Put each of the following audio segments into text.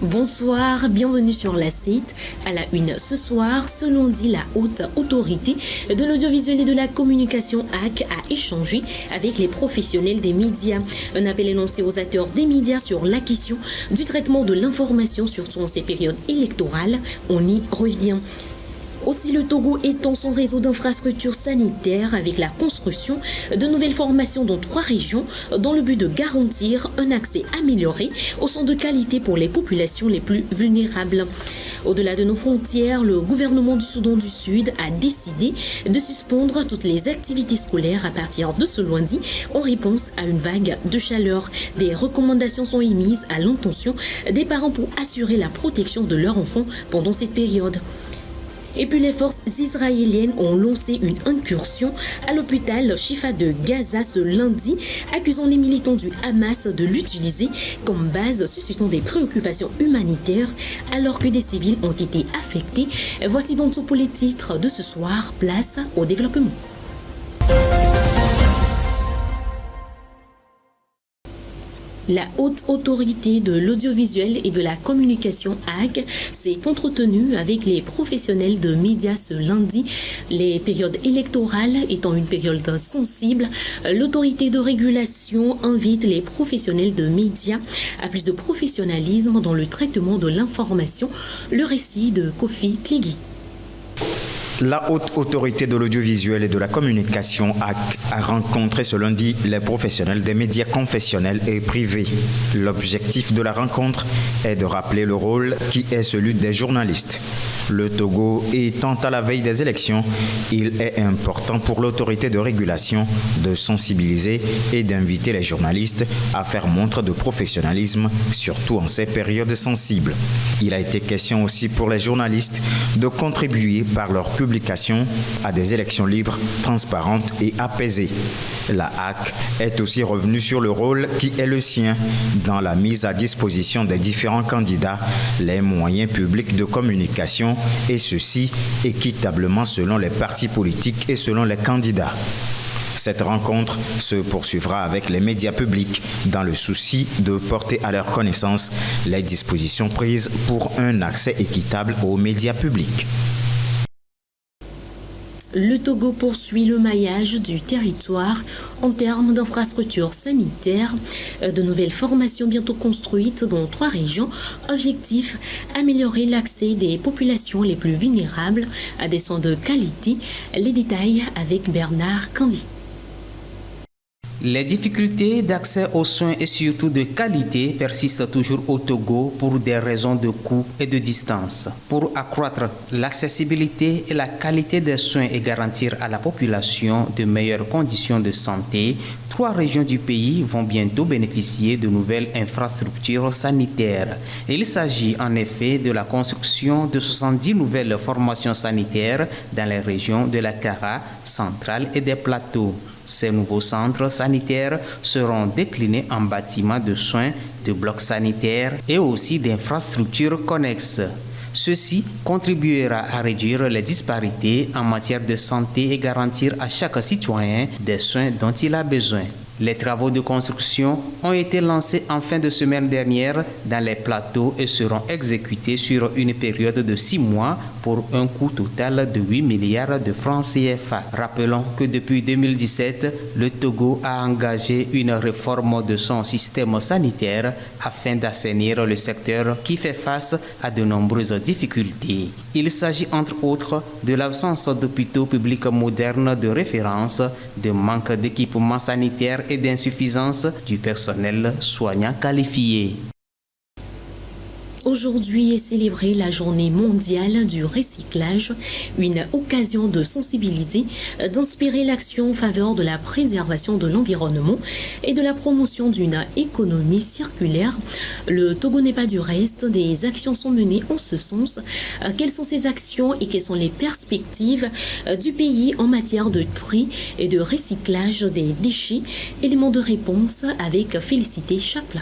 Bonsoir, bienvenue sur la site. À la une ce soir, ce lundi, la haute autorité de l'audiovisuel et de la communication AC a échangé avec les professionnels des médias. Un appel est lancé aux acteurs des médias sur la question du traitement de l'information, surtout en ces périodes électorales. On y revient. Aussi, le Togo étend son réseau d'infrastructures sanitaires avec la construction de nouvelles formations dans 3 régions dans le but de garantir un accès amélioré aux soins de qualité pour les populations les plus vulnérables. Au-delà de nos frontières, le gouvernement du Soudan du Sud a décidé de suspendre toutes les activités scolaires à partir de ce lundi en réponse à une vague de chaleur. Des recommandations sont émises à l'intention des parents pour assurer la protection de leurs enfants pendant cette période. Et puis les forces israéliennes ont lancé une incursion à l'hôpital Shifa de Gaza ce lundi, accusant les militants du Hamas de l'utiliser comme base, suscitant des préoccupations humanitaires alors que des civils ont été affectés. Voici donc pour les titres de ce soir, place au développement. La haute autorité de l'audiovisuel et de la communication AC s'est entretenue avec les professionnels de médias ce lundi. Les périodes électorales étant une période sensible, l'autorité de régulation invite les professionnels de médias à plus de professionnalisme dans le traitement de l'information. Le récit de Kofi Kligi. La haute autorité de l'audiovisuel et de la communication a rencontré ce lundi les professionnels des médias confessionnels et privés. L'objectif de la rencontre est de rappeler le rôle qui est celui des journalistes. Le Togo étant à la veille des élections, il est important pour l'autorité de régulation de sensibiliser et d'inviter les journalistes à faire montre de professionnalisme, surtout en ces périodes sensibles. Il a été question aussi pour les journalistes de contribuer par leur publication à des élections libres, transparentes et apaisées. La HAC est aussi revenue sur le rôle qui est le sien dans la mise à disposition des différents candidats, les moyens publics de communication, et ceci équitablement selon les partis politiques et selon les candidats. Cette rencontre se poursuivra avec les médias publics dans le souci de porter à leur connaissance les dispositions prises pour un accès équitable aux médias publics. Le Togo poursuit le maillage du territoire en termes d'infrastructures sanitaires, de nouvelles formations bientôt construites dans 3 régions. Objectif, améliorer l'accès des populations les plus vulnérables à des soins de qualité. Les détails avec Bernard Canvi. Les difficultés d'accès aux soins et surtout de qualité persistent toujours au Togo pour des raisons de coût et de distance. Pour accroître l'accessibilité et la qualité des soins et garantir à la population de meilleures conditions de santé, 3 régions du pays vont bientôt bénéficier de nouvelles infrastructures sanitaires. Il s'agit en effet de la construction de 70 nouvelles formations sanitaires dans les régions de la Kara, centrale et des plateaux. Ces nouveaux centres sanitaires seront déclinés en bâtiments de soins, de blocs sanitaires et aussi d'infrastructures connexes. Ceci contribuera à réduire les disparités en matière de santé et garantir à chaque citoyen des soins dont il a besoin. Les travaux de construction ont été lancés en fin de semaine dernière dans les plateaux et seront exécutés sur une période de 6 mois pour un coût total de 8 milliards de francs CFA. Rappelons que depuis 2017, le Togo a engagé une réforme de son système sanitaire afin d'assainir le secteur qui fait face à de nombreuses difficultés. Il s'agit entre autres de l'absence d'hôpitaux publics modernes de référence, de manque d'équipements sanitaires et d'insuffisance du personnel soignant qualifié. Aujourd'hui est célébrée la journée mondiale du recyclage, une occasion de sensibiliser, d'inspirer l'action en faveur de la préservation de l'environnement et de la promotion d'une économie circulaire. Le Togo n'est pas du reste, des actions sont menées en ce sens. Quelles sont ces actions et quelles sont les perspectives du pays en matière de tri et de recyclage des déchets? Élément de réponse avec Félicité Chapla.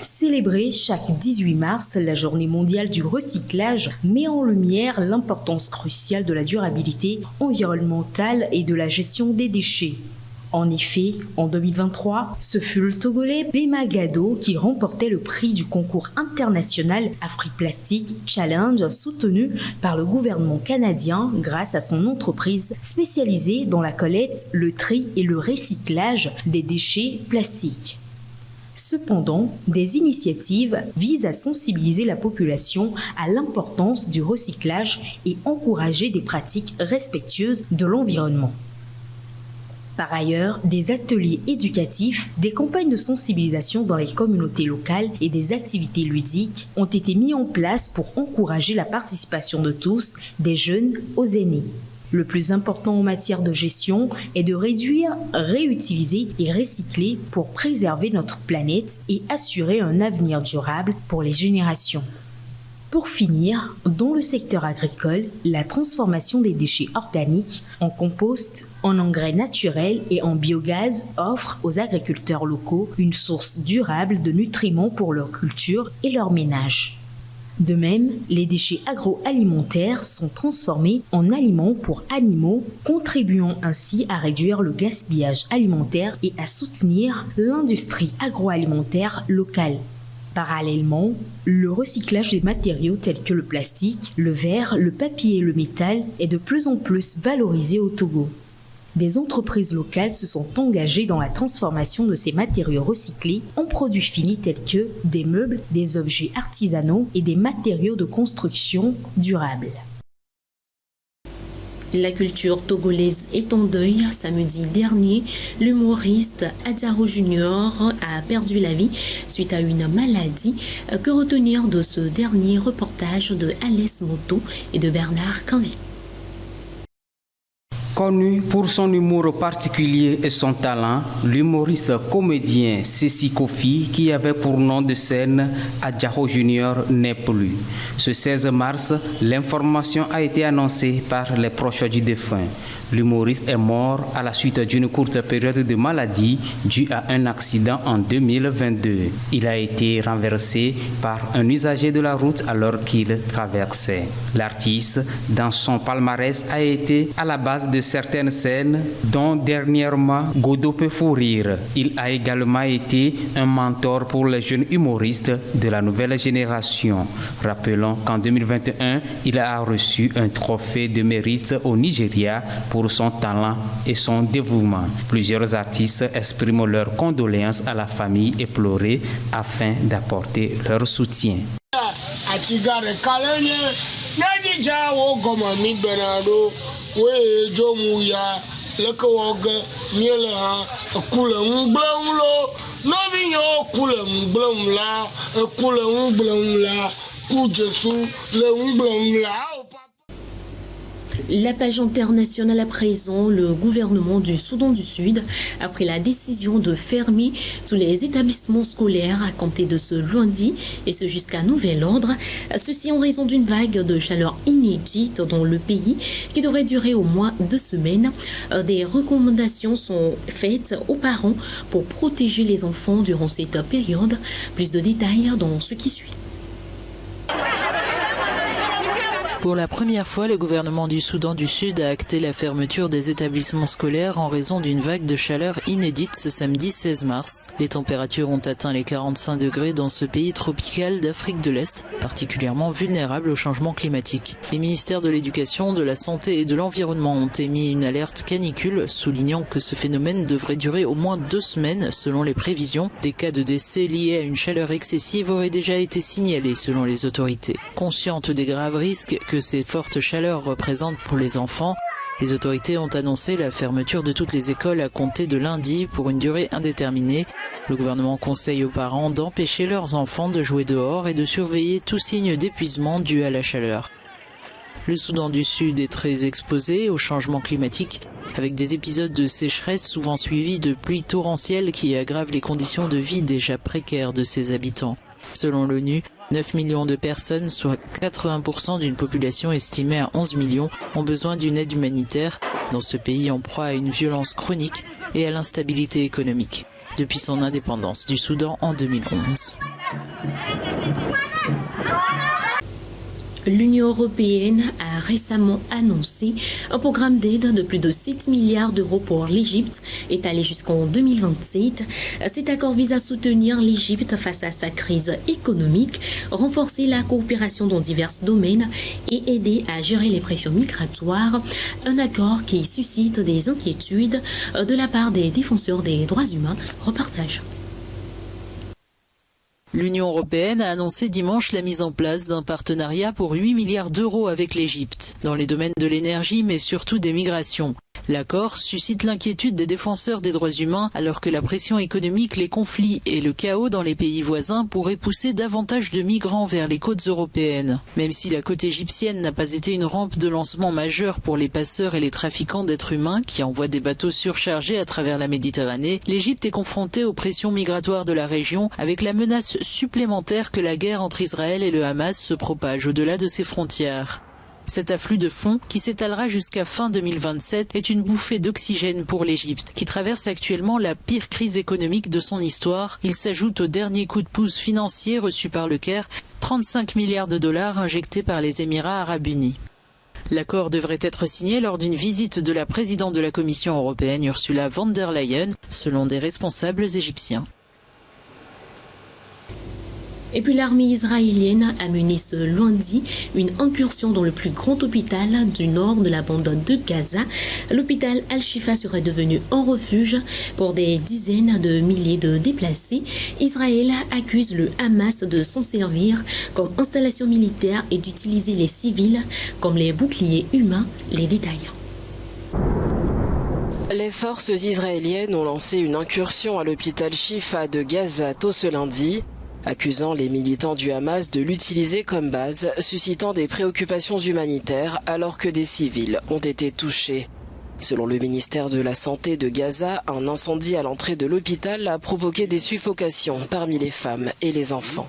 Célébrer chaque 18 mars la journée mondiale du recyclage met en lumière l'importance cruciale de la durabilité environnementale et de la gestion des déchets. En effet, en 2023, ce fut le Togolais Bema Gado qui remportait le prix du concours international Afrique Plastique Challenge soutenu par le gouvernement canadien grâce à son entreprise spécialisée dans la collecte, le tri et le recyclage des déchets plastiques. Cependant, des initiatives visent à sensibiliser la population à l'importance du recyclage et encourager des pratiques respectueuses de l'environnement. Par ailleurs, des ateliers éducatifs, des campagnes de sensibilisation dans les communautés locales et des activités ludiques ont été mis en place pour encourager la participation de tous, des jeunes aux aînés. Le plus important en matière de gestion est de réduire, réutiliser et recycler pour préserver notre planète et assurer un avenir durable pour les générations. Pour finir, dans le secteur agricole, la transformation des déchets organiques en compost, en engrais naturels et en biogaz offre aux agriculteurs locaux une source durable de nutriments pour leur culture et leur ménage. De même, les déchets agroalimentaires sont transformés en aliments pour animaux, contribuant ainsi à réduire le gaspillage alimentaire et à soutenir l'industrie agroalimentaire locale. Parallèlement, le recyclage des matériaux tels que le plastique, le verre, le papier et le métal est de plus en plus valorisé au Togo. Des entreprises locales se sont engagées dans la transformation de ces matériaux recyclés en produits finis tels que des meubles, des objets artisanaux et des matériaux de construction durables. La culture togolaise est en deuil. Samedi dernier, l'humoriste Adjaro Junior a perdu la vie suite à une maladie. Que retenir de ce dernier reportage de Alès Moto et de Bernard Canvi? Connu pour son humour particulier et son talent, l'humoriste comédien Cécile Kofi, qui avait pour nom de scène Adjaro Junior, n'est plus. Ce 16 mars, l'information a été annoncée par les proches du défunt. L'humoriste est mort à la suite d'une courte période de maladie due à un accident en 2022. Il a été renversé par un usager de la route alors qu'il traversait. L'artiste, dans son palmarès, a été à la base de certaines scènes, dont dernièrement Godot peut fou rire. Il a également été un mentor pour les jeunes humoristes de la nouvelle génération. Rappelons qu'en 2021, il a reçu un trophée de mérite au Nigeria pour son talent et son dévouement. Plusieurs artistes expriment leurs condoléances à la famille éplorée afin d'apporter leur soutien. La page internationale à présent, le gouvernement du Soudan du Sud a pris la décision de fermer tous les établissements scolaires à compter de ce lundi et ce jusqu'à nouvel ordre. Ceci en raison d'une vague de chaleur inédite dans le pays qui devrait durer au moins 2 semaines. Des recommandations sont faites aux parents pour protéger les enfants durant cette période. Plus de détails dans ce qui suit. Pour la première fois, le gouvernement du Soudan du Sud a acté la fermeture des établissements scolaires en raison d'une vague de chaleur inédite ce samedi 16 mars. Les températures ont atteint les 45 degrés dans ce pays tropical d'Afrique de l'Est, particulièrement vulnérable au changement climatique. Les ministères de l'Éducation, de la Santé et de l'Environnement ont émis une alerte canicule, soulignant que ce phénomène devrait durer au moins 2 semaines selon les prévisions. Des cas de décès liés à une chaleur excessive auraient déjà été signalés selon les autorités. Conscientes des graves risques que ces fortes chaleurs représentent pour les enfants, les autorités ont annoncé la fermeture de toutes les écoles à compter de lundi pour une durée indéterminée. Le gouvernement conseille aux parents d'empêcher leurs enfants de jouer dehors et de surveiller tout signe d'épuisement dû à la chaleur. Le Soudan du Sud est très exposé au changement climatique, avec des épisodes de sécheresse souvent suivis de pluies torrentielles qui aggravent les conditions de vie déjà précaires de ses habitants. Selon l'ONU, 9 millions de personnes, soit 80% d'une population estimée à 11 millions, ont besoin d'une aide humanitaire dans ce pays en proie à une violence chronique et à l'instabilité économique depuis son indépendance du Soudan en 2011. L'Union européenne a a récemment annoncé un programme d'aide de plus de 7 milliards d'euros pour l'Égypte, étalé jusqu'en 2027. Cet accord vise à soutenir l'Égypte face à sa crise économique, renforcer la coopération dans divers domaines et aider à gérer les pressions migratoires. Un accord qui suscite des inquiétudes de la part des défenseurs des droits humains. Reportage. L'Union européenne a annoncé dimanche la mise en place d'un partenariat pour 8 milliards d'euros avec l'Égypte, dans les domaines de l'énergie mais surtout des migrations. L'accord suscite l'inquiétude des défenseurs des droits humains alors que la pression économique, les conflits et le chaos dans les pays voisins pourraient pousser davantage de migrants vers les côtes européennes. Même si la côte égyptienne n'a pas été une rampe de lancement majeure pour les passeurs et les trafiquants d'êtres humains qui envoient des bateaux surchargés à travers la Méditerranée, l'Égypte est confrontée aux pressions migratoires de la région avec la menace supplémentaire que la guerre entre Israël et le Hamas se propage au-delà de ses frontières. Cet afflux de fonds, qui s'étalera jusqu'à fin 2027, est une bouffée d'oxygène pour l'Égypte, qui traverse actuellement la pire crise économique de son histoire. Il s'ajoute au dernier coup de pouce financier reçu par le Caire, 35 milliards de dollars injectés par les Émirats arabes unis. L'accord devrait être signé lors d'une visite de la présidente de la Commission européenne, Ursula von der Leyen, selon des responsables égyptiens. Et puis l'armée israélienne a mené ce lundi une incursion dans le plus grand hôpital du nord de la bande de Gaza. L'hôpital Al-Shifa serait devenu un refuge pour des dizaines de milliers de déplacés. Israël accuse le Hamas de s'en servir comme installation militaire et d'utiliser les civils comme les boucliers humains. Les détails. Les forces israéliennes ont lancé une incursion à l'hôpital Shifa de Gaza tôt ce lundi, accusant les militants du Hamas de l'utiliser comme base, suscitant des préoccupations humanitaires alors que des civils ont été touchés. Selon le ministère de la Santé de Gaza, un incendie à l'entrée de l'hôpital a provoqué des suffocations parmi les femmes et les enfants.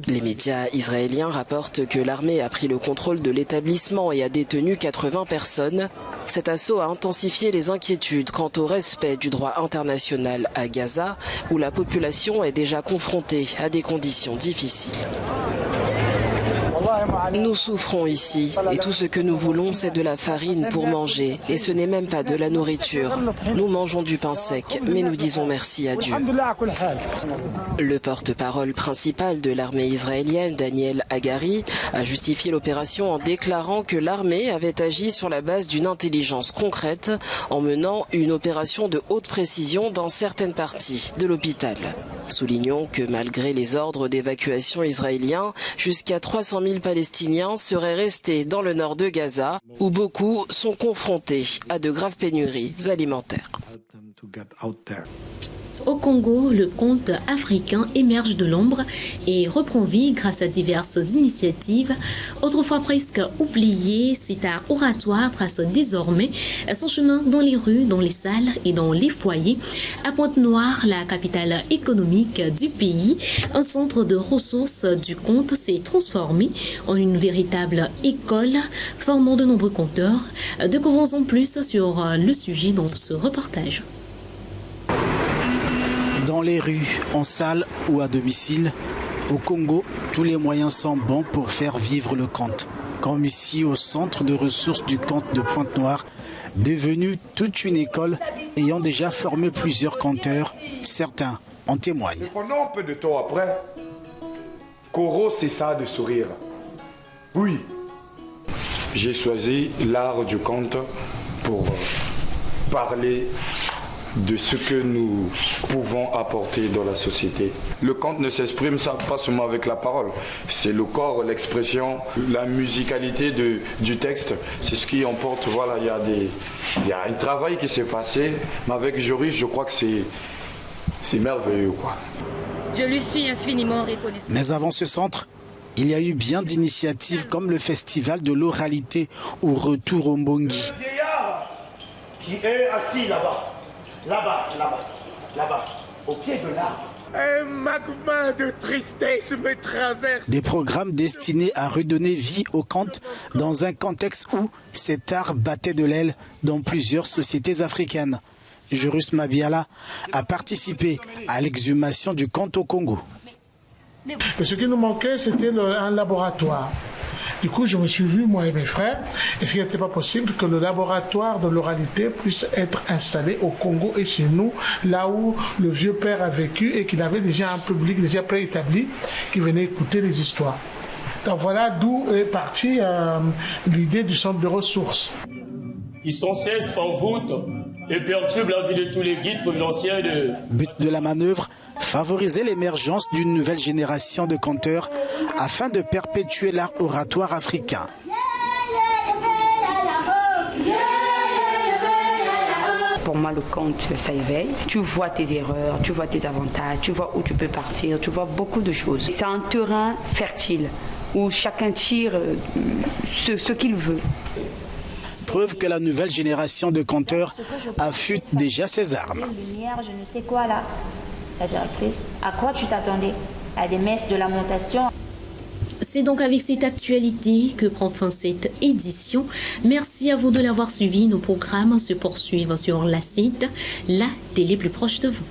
Les médias israéliens rapportent que l'armée a pris le contrôle de l'établissement et a détenu 80 personnes. Cet assaut a intensifié les inquiétudes quant au respect du droit international à Gaza, où la population est déjà confrontée à des conditions difficiles. Nous souffrons ici et tout ce que nous voulons, c'est de la farine pour manger et ce n'est même pas de la nourriture. Nous mangeons du pain sec, mais nous disons merci à Dieu. Le porte-parole principal de l'armée israélienne, Daniel Hagari, a justifié l'opération en déclarant que l'armée avait agi sur la base d'une intelligence concrète en menant une opération de haute précision dans certaines parties de l'hôpital. Soulignons que malgré les ordres d'évacuation israéliens, jusqu'à 300 000 Palestiniens seraient restés dans le nord de Gaza, où beaucoup sont confrontés à de graves pénuries alimentaires. Au Congo, le conte africain émerge de l'ombre et reprend vie grâce à diverses initiatives. Autrefois presque oublié, cet art oratoire trace désormais son chemin dans les rues, dans les salles et dans les foyers. À Pointe-Noire, la capitale économique du pays, un centre de ressources du conte s'est transformé en une véritable école formant de nombreux conteurs. Découvrons en plus sur le sujet dans ce reportage. Dans les rues, en salle ou à domicile, au Congo, tous les moyens sont bons pour faire vivre le conte. Comme ici au centre de ressources du conte de Pointe-Noire, devenu toute une école ayant déjà formé plusieurs conteurs, certains en témoignent. Pendant un peu de temps après, Koro cessa de sourire. Oui, j'ai choisi l'art du conte pour parler de ce que nous pouvons apporter dans la société. Le conte ne s'exprime pas seulement avec la parole, c'est le corps, l'expression, la musicalité du texte, c'est ce qui emporte, voilà, il y a un travail qui s'est passé, mais avec Joris, je crois que c'est merveilleux, quoi. Je lui suis infiniment reconnaissant. Mais avant ce centre, il y a eu bien d'initiatives comme le festival de l'oralité au retour au Mbongi. Le vieillard qui est assis là-bas. Là-bas, au pied de l'arbre. Un magma de tristesse me traverse. Des programmes destinés à redonner vie au conte dans un contexte où cet art battait de l'aile dans plusieurs sociétés africaines. Jorus Mabiala a participé à l'exhumation du conte au Congo. Ce qui nous manquait, c'était un laboratoire. Du coup, je me suis vu, moi et mes frères, est-ce qu'il n'était pas possible que le laboratoire de l'oralité puisse être installé au Congo et chez nous, là où le vieux père a vécu et qu'il avait déjà un public déjà préétabli qui venait écouter les histoires. Donc voilà d'où est partie l'idée du centre de ressources. Ils sont 16 en voûte et perturbent la vie de tous les guides providentiels. But de la manœuvre, favoriser l'émergence d'une nouvelle génération de conteurs afin de perpétuer l'art oratoire africain. Pour moi, le conte, ça éveille. Tu vois tes erreurs, tu vois tes avantages, tu vois où tu peux partir, tu vois beaucoup de choses. C'est un terrain fertile où chacun tire ce qu'il veut. Preuve que la nouvelle génération de conteurs affûte déjà ses armes. Lumière, je ne sais quoi là. La directrice, à quoi tu t'attendais? À des messes de lamentation? C'est donc avec cette actualité que prend fin cette édition. Merci à vous de l'avoir suivi. Nos programmes se poursuivent sur la site, la télé plus proche de vous.